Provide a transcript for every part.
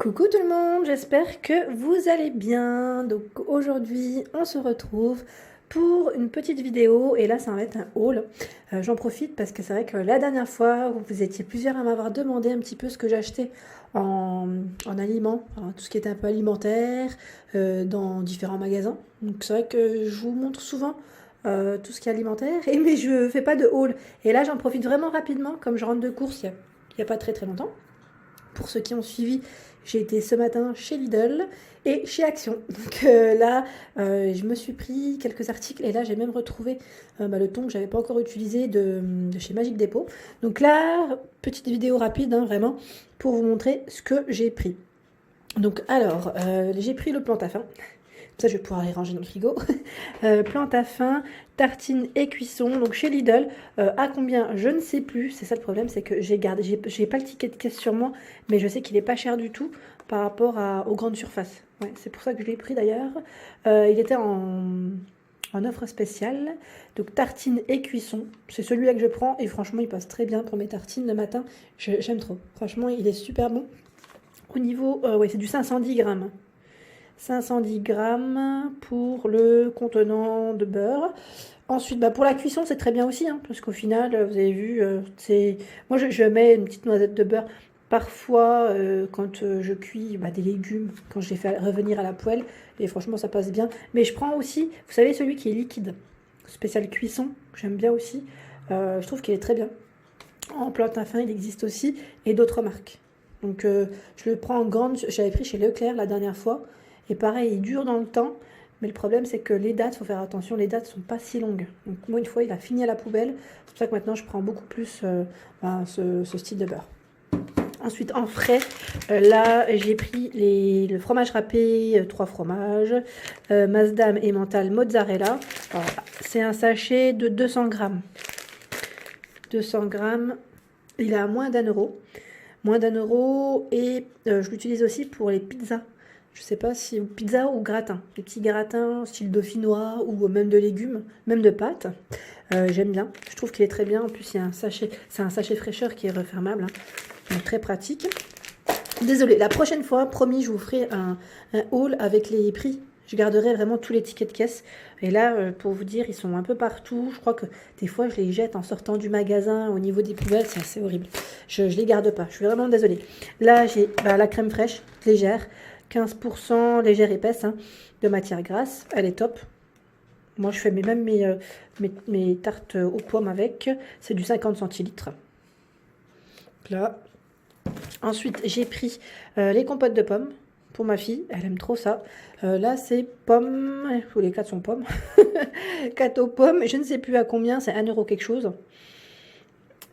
Coucou tout le monde, j'espère que vous allez bien. Donc aujourd'hui, on se retrouve pour une petite vidéo et là ça va être un haul. J'en profite parce que c'est vrai que la dernière fois, vous étiez plusieurs à m'avoir demandé un petit peu ce que j'achetais en aliments, hein, tout ce qui était un peu alimentaire, dans différents magasins. Donc c'est vrai que je vous montre souvent tout ce qui est alimentaire, mais je fais pas de haul. Et là j'en profite vraiment rapidement, comme je rentre de course il y a pas très très longtemps. Pour ceux qui ont suivi, j'ai été ce matin chez Lidl et chez Action. Donc là, je me suis pris quelques articles et là, j'ai même retrouvé le thon que j'avais pas encore utilisé de chez Magic Depot. Donc là, petite vidéo rapide, hein, vraiment, pour vous montrer ce que j'ai pris. Donc alors, j'ai pris le Plantafin. Ça, je vais pouvoir les ranger dans le frigo. Plantafin, tartines et cuisson. Donc chez Lidl, à combien je ne sais plus. C'est ça le problème, c'est que j'ai gardé, j'ai pas le ticket de caisse sur moi, mais je sais qu'il est pas cher du tout par rapport aux grandes surfaces. Ouais, c'est pour ça que je l'ai pris d'ailleurs. Il était en offre spéciale. Donc tartines et cuisson, c'est celui-là que je prends et franchement il passe très bien pour mes tartines le matin. J'aime trop. Franchement, il est super bon. Au niveau, ouais, c'est du 510 grammes. 510 grammes pour le contenant de beurre. Ensuite, pour la cuisson, c'est très bien aussi, hein, parce qu'au final, vous avez vu, moi je mets une petite noisette de beurre parfois quand je cuis des légumes, quand je les fais revenir à la poêle, et franchement ça passe bien. Mais je prends aussi, vous savez, celui qui est liquide, spécial cuisson, j'aime bien aussi. Je trouve qu'il est très bien. En Plantafin, il existe aussi, et d'autres marques. Donc je le prends en grande, j'avais pris chez Leclerc la dernière fois. Et pareil, il dure dans le temps, mais le problème c'est que les dates, il faut faire attention, les dates sont pas si longues. Donc moi une fois il a fini à la poubelle, c'est pour ça que maintenant je prends beaucoup plus ce style de beurre. Ensuite en frais, là j'ai pris le fromage râpé, 3 fromages, Masdam et Mental mozzarella. C'est un sachet de 200 grammes. 200 grammes, il est à moins d'1 euro. Moins d'1 euro et je l'utilise aussi pour les pizzas. Je sais pas si pizza ou gratin, des petits gratins style dauphinois ou même de légumes, même de pâtes. J'aime bien, je trouve qu'il est très bien. En plus, il y a un sachet, c'est un sachet fraîcheur qui est refermable, hein. Donc très pratique. Désolée, la prochaine fois, promis, je vous ferai un haul avec les prix. Je garderai vraiment tous les tickets de caisse. Et là, pour vous dire, ils sont un peu partout. Je crois que des fois, je les jette en sortant du magasin au niveau des poubelles. C'est assez horrible. Je les garde pas. Je suis vraiment désolée. Là, j'ai la crème fraîche, légère. 15% légère épaisse, hein, de matière grasse. Elle est top. Moi, je fais même mes tartes aux pommes avec. C'est du 50 centilitres. Là. Ensuite, j'ai pris les compotes de pommes pour ma fille. Elle aime trop ça. Là, c'est pommes. Tous les 4 sont pommes. 4 aux pommes. Je ne sais plus à combien. C'est 1 euro quelque chose.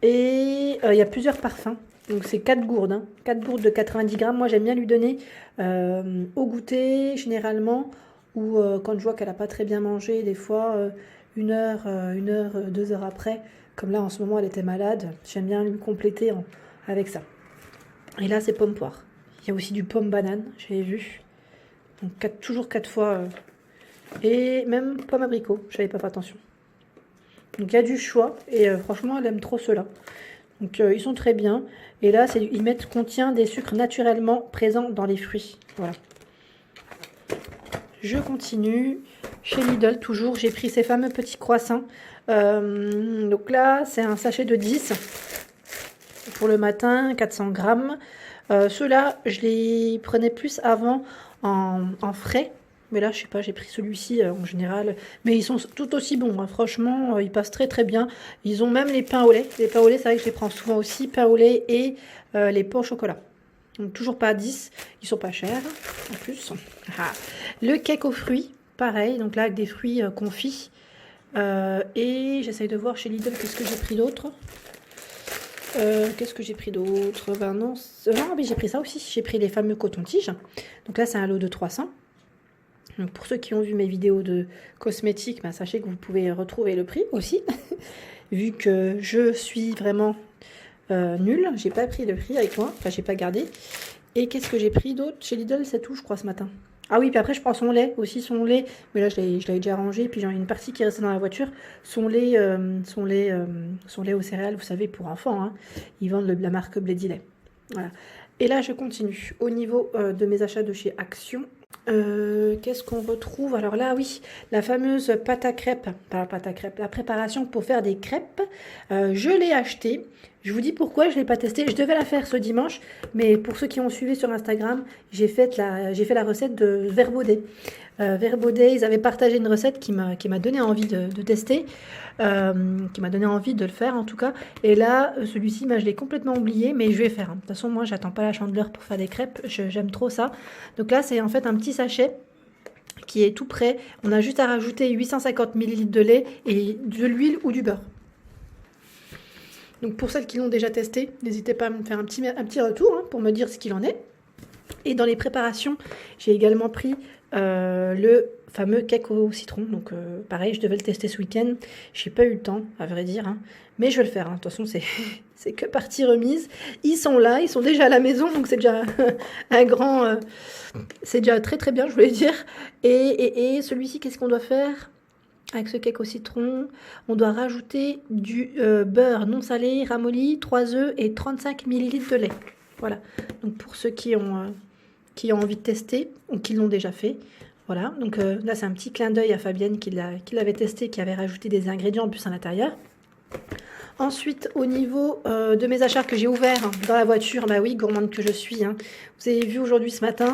Et il y a plusieurs parfums. Donc c'est 4 gourdes, hein. 4 gourdes de 90 grammes. Moi j'aime bien lui donner au goûter généralement, ou quand je vois qu'elle n'a pas très bien mangé, des fois 1 heure, 2 heures après, comme là en ce moment elle était malade, j'aime bien lui compléter avec ça. Et là c'est pomme poire. Il y a aussi du pomme banane, j'avais vu. Donc toujours 4 fois. Et même pomme abricot, je n'avais pas fait attention. Donc il y a du choix et franchement elle aime trop ceux-là. Donc ils sont très bien. Et là, ils mettent contient des sucres naturellement présents dans les fruits. Voilà. Je continue. Chez Lidl, toujours, j'ai pris ces fameux petits croissants. Donc là, c'est un sachet de 10 pour le matin, 400 grammes. Ceux-là, je les prenais plus avant en frais. Mais là, je sais pas, j'ai pris celui-ci en général. Mais ils sont tout aussi bons, hein. Franchement, ils passent très très bien. Ils ont même les pains au lait. Les pains au lait, c'est vrai que je les prends souvent aussi. Pains au lait et les pains au chocolat. Donc toujours pas à 10. Ils sont pas chers en plus. Ah. Le cake aux fruits, pareil. Donc là, avec des fruits confits. Et j'essaye de voir chez Lidl qu'est-ce que j'ai pris d'autre. Qu'est-ce que j'ai pris d'autre? Non, mais j'ai pris ça aussi. J'ai pris les fameux cotons-tiges. Donc là, c'est un lot de 300. Donc pour ceux qui ont vu mes vidéos de cosmétiques, sachez que vous pouvez retrouver le prix aussi. Vu que je suis vraiment nulle, j'ai pas pris le prix avec moi, enfin j'ai pas gardé. Et qu'est-ce que j'ai pris d'autre? Chez Lidl, c'est tout je crois ce matin. Ah oui, puis après je prends son lait aussi, son lait, mais là je l'avais déjà rangé, puis j'en ai une partie qui est restée dans la voiture. Son lait aux céréales, vous savez, pour enfants, hein. Ils vendent la marque Bledy Lait. Voilà. Et là, je continue. Au niveau de mes achats de chez Action, qu'est-ce qu'on retrouve? Alors là, oui, la fameuse pâte à crêpes, pas la pâte à crêpes, la préparation pour faire des crêpes, je l'ai achetée. Je vous dis pourquoi je ne l'ai pas testée. Je devais la faire ce dimanche, mais pour ceux qui ont suivi sur Instagram, j'ai fait la recette de Vert Baudet. Vert Baudet, ils avaient partagé une recette qui m'a donné envie de tester, qui m'a donné envie de le faire en tout cas. Et là, celui-ci, je l'ai complètement oublié, mais je vais faire. De toute façon, moi, j'attends pas la Chandeleur pour faire des crêpes. J'aime trop ça. Donc là, c'est en fait un petit sachet qui est tout prêt. On a juste à rajouter 850 ml de lait et de l'huile ou du beurre. Donc pour celles qui l'ont déjà testé, n'hésitez pas à me faire un petit retour pour me dire ce qu'il en est. Et dans les préparations, j'ai également pris le fameux cake au citron. Donc pareil, je devais le tester ce week-end. Je n'ai pas eu le temps, à vrai dire. Mais je vais le faire. De toute façon, c'est que partie remise. Ils sont là, ils sont déjà à la maison. Donc c'est déjà un grand... c'est déjà très très bien, je voulais dire. Et celui-ci, qu'est-ce qu'on doit faire ? Avec ce cake au citron, on doit rajouter du beurre non salé, ramolli, 3 œufs et 35 ml de lait. Voilà. Donc pour ceux qui ont envie de tester ou qui l'ont déjà fait. Voilà. Donc là, c'est un petit clin d'œil à Fabienne qui l'avait testé, qui avait rajouté des ingrédients en plus à l'intérieur. Ensuite, au niveau de mes achats que j'ai ouverts dans la voiture, bah oui, gourmande que je suis. Vous avez vu aujourd'hui ce matin,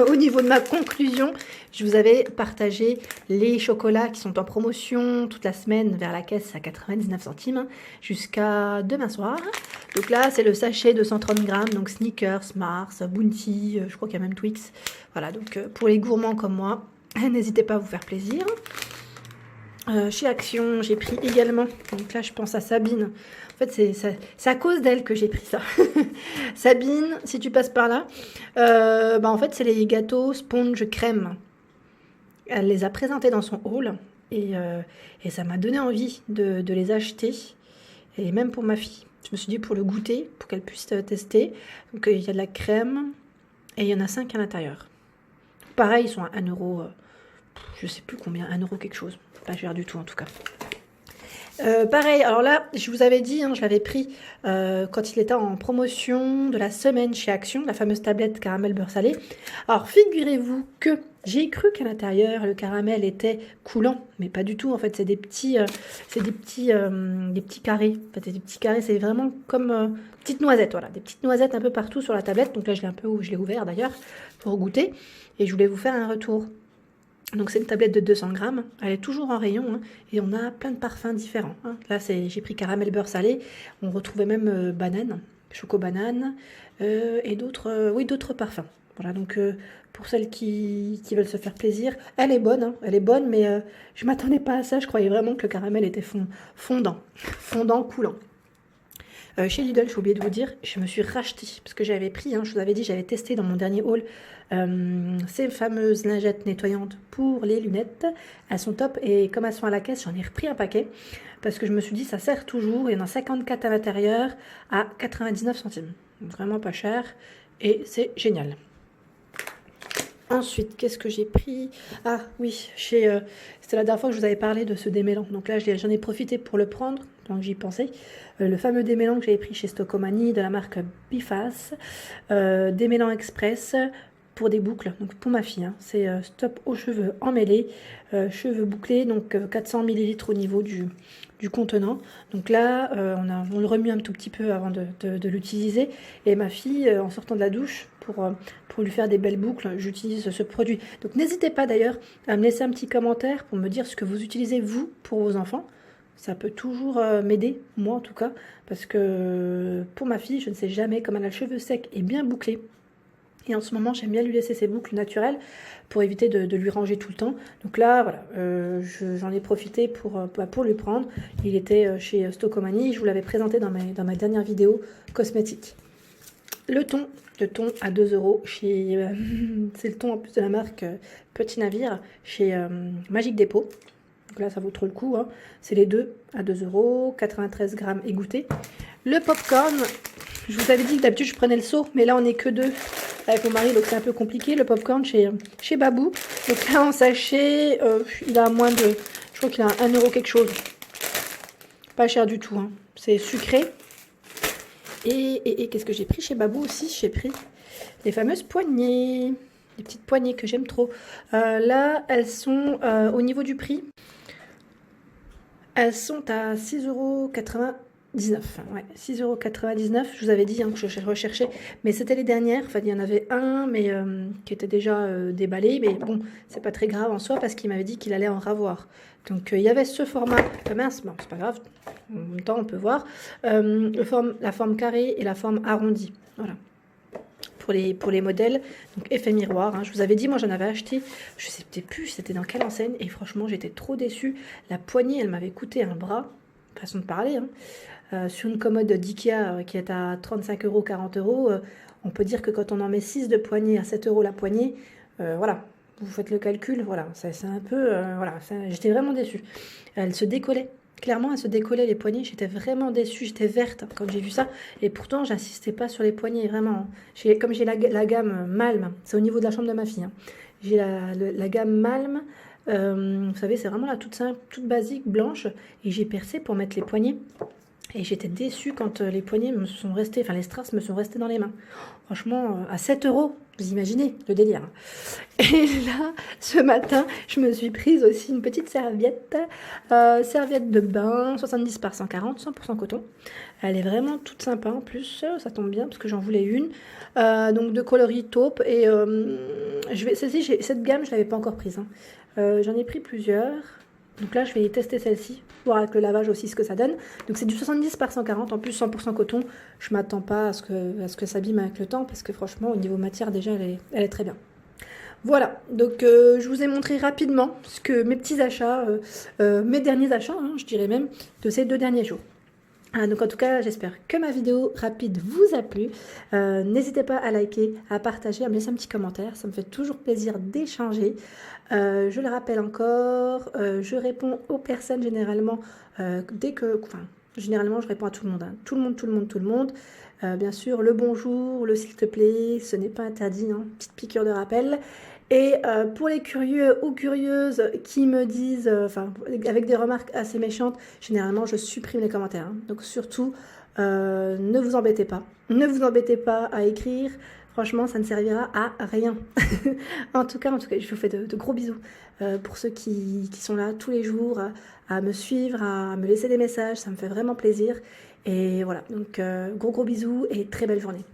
au niveau de ma conclusion, je vous avais partagé les chocolats qui sont en promotion toute la semaine vers la caisse à 99 centimes jusqu'à demain soir. Donc là, c'est le sachet de 130 grammes, donc Snickers, Mars, Bounty, je crois qu'il y a même Twix. Voilà, donc pour les gourmands comme moi, n'hésitez pas à vous faire plaisir. Chez Action, j'ai pris également, donc là je pense à Sabine, en fait c'est à cause d'elle que j'ai pris ça. Sabine, si tu passes par là, en fait c'est les gâteaux sponge crème. Elle les a présentés dans son haul et ça m'a donné envie de les acheter, et même pour ma fille. Je me suis dit pour le goûter, pour qu'elle puisse tester. Donc il y a de la crème et il y en a 5 à l'intérieur. Pareil, ils sont à 1 euro, je sais plus combien, 1 euro quelque chose. Pas cher du tout en tout cas. Pareil, alors là, je vous avais dit, je l'avais pris quand il était en promotion de la semaine chez Action, la fameuse tablette caramel beurre salé. Alors figurez-vous que j'ai cru qu'à l'intérieur, le caramel était coulant, mais pas du tout. En fait, c'est des petits carrés. En fait, des petits carrés, c'est vraiment comme petites noisettes, voilà, des petites noisettes un peu partout sur la tablette. Donc là, je l'ai ouvert d'ailleurs pour goûter, et je voulais vous faire un retour. Donc c'est une tablette de 200 grammes, elle est toujours en rayon et on a plein de parfums différents. Là j'ai pris caramel beurre salé, on retrouvait même banane, choco-banane et d'autres parfums. Voilà, donc pour celles qui veulent se faire plaisir, elle est bonne, mais je m'attendais pas à ça, je croyais vraiment que le caramel était fondant, coulant. Chez Lidl, j'ai oublié de vous dire, je me suis racheté, parce que j'avais pris, je vous avais dit, j'avais testé dans mon dernier haul ces fameuses lingettes nettoyantes pour les lunettes. Elles sont top, et comme elles sont à la caisse, j'en ai repris un paquet, parce que je me suis dit, ça sert toujours. Il y en a 54 à l'intérieur, à 99 centimes. Donc, vraiment pas cher, et c'est génial. Ensuite, qu'est-ce que j'ai pris? Ah oui, c'était la dernière fois que je vous avais parlé de ce démêlant. Donc là, j'en ai profité pour le prendre, donc j'y pensais. Le fameux démêlant que j'avais pris chez Stocomanie de la marque Biface. Démêlant express pour des boucles, donc pour ma fille. C'est stop aux cheveux emmêlés, cheveux bouclés, donc 400 ml au niveau du contenant. Donc là, on le remue un tout petit peu avant de l'utiliser. Et ma fille, en sortant de la douche, pour lui faire des belles boucles, j'utilise ce produit. Donc n'hésitez pas d'ailleurs à me laisser un petit commentaire pour me dire ce que vous utilisez vous pour vos enfants. Ça peut toujours m'aider, moi en tout cas, parce que pour ma fille, je ne sais jamais, comme elle a le cheveu sec et bien bouclé. Et en ce moment, j'aime bien lui laisser ses boucles naturelles pour éviter de lui ranger tout le temps. Donc là, voilà, j'en ai profité pour lui prendre. Il était chez Stocomanie, je vous l'avais présenté dans ma dernière vidéo cosmétique. Le thon à 2 euros chez... c'est le thon en plus de la marque Petit Navire chez Magique Dépôt. Donc là, ça vaut trop le coup. C'est les deux à 2 euros, 93 grammes égouttés. Le popcorn, je vous avais dit que d'habitude je prenais le seau, mais là on n'est que deux avec mon mari, donc c'est un peu compliqué. Le popcorn chez Babou. Donc là en sachet, il a moins de... Je crois qu'il a 1 euro quelque chose. Pas cher du tout. C'est sucré. Et qu'est-ce que j'ai pris chez Babou aussi? J'ai pris les fameuses poignées. Les petites poignées que j'aime trop. Là, elles sont au niveau du prix. Elles sont à 6,99 €. Ouais, 6,99 €. Je vous avais dit que je recherchais. Mais c'était les dernières. Enfin, il y en avait un, mais qui était déjà déballé. Mais bon, c'est pas très grave en soi parce qu'il m'avait dit qu'il allait en ravoir. Donc, il y avait ce format. Mince, bon, c'est pas grave. En même temps, on peut voir. La forme carrée et la forme arrondie. Voilà. Pour les modèles, donc effet miroir, hein. Je vous avais dit, moi j'en avais acheté, je sais peut-être plus c'était dans quelle enseigne, et franchement j'étais trop déçue. La poignée, elle m'avait coûté un bras, façon de parler, hein. Sur une commode d'Ikea qui est à 35 €, 40 €, on peut dire que quand on en met 6 de poignée à 7 € la poignée, voilà, vous faites le calcul, voilà, c'est un peu, voilà, j'étais vraiment déçue. Elle se décollait. Clairement, elle se décollait les poignets. J'étais vraiment déçue. J'étais verte quand j'ai vu ça. Et pourtant, j'insistais pas sur les poignets, vraiment. Comme j'ai la gamme Malm, c'est au niveau de la chambre de ma fille, hein. J'ai la gamme Malm. Vous savez, c'est vraiment la toute simple, toute basique, blanche. Et j'ai percé pour mettre les poignets. Et j'étais déçue quand les poignets me sont restés, enfin les strass me sont restés dans les mains. Franchement, à 7 €, vous imaginez le délire. Et là, ce matin, je me suis prise aussi une petite serviette, serviette de bain, 70 par 140, 100% coton. Elle est vraiment toute sympa en plus, ça tombe bien parce que j'en voulais une. Donc de coloris taupe. Et cette gamme, je ne l'avais pas encore prise, hein. J'en ai pris plusieurs. Donc là, je vais tester celle-ci, voir avec le lavage aussi ce que ça donne. Donc c'est du 70 par 140, en plus 100% coton. Je ne m'attends pas à ce que ça abîme avec le temps, parce que franchement, au niveau matière, déjà, elle est très bien. Voilà, donc je vous ai montré rapidement mes petits achats, mes derniers achats, hein, je dirais même, de ces 2 derniers jours. Donc en tout cas, j'espère que ma vidéo rapide vous a plu. N'hésitez pas à liker, à partager, à me laisser un petit commentaire. Ça me fait toujours plaisir d'échanger. Je le rappelle encore, je réponds aux personnes généralement généralement je réponds à tout le monde, hein. Tout le monde, tout le monde, tout le monde. Bien sûr, le bonjour, le s'il te plaît, ce n'est pas interdit, hein. Petite piqûre de rappel. Et pour les curieux ou curieuses qui me disent, avec des remarques assez méchantes, généralement je supprime les commentaires, hein. Donc surtout, ne vous embêtez pas. Ne vous embêtez pas à écrire. Franchement, ça ne servira à rien. En tout cas, je vous fais de gros bisous pour ceux qui sont là tous les jours à me suivre, à me laisser des messages. Ça me fait vraiment plaisir. Et voilà, donc gros bisous et très belle journée.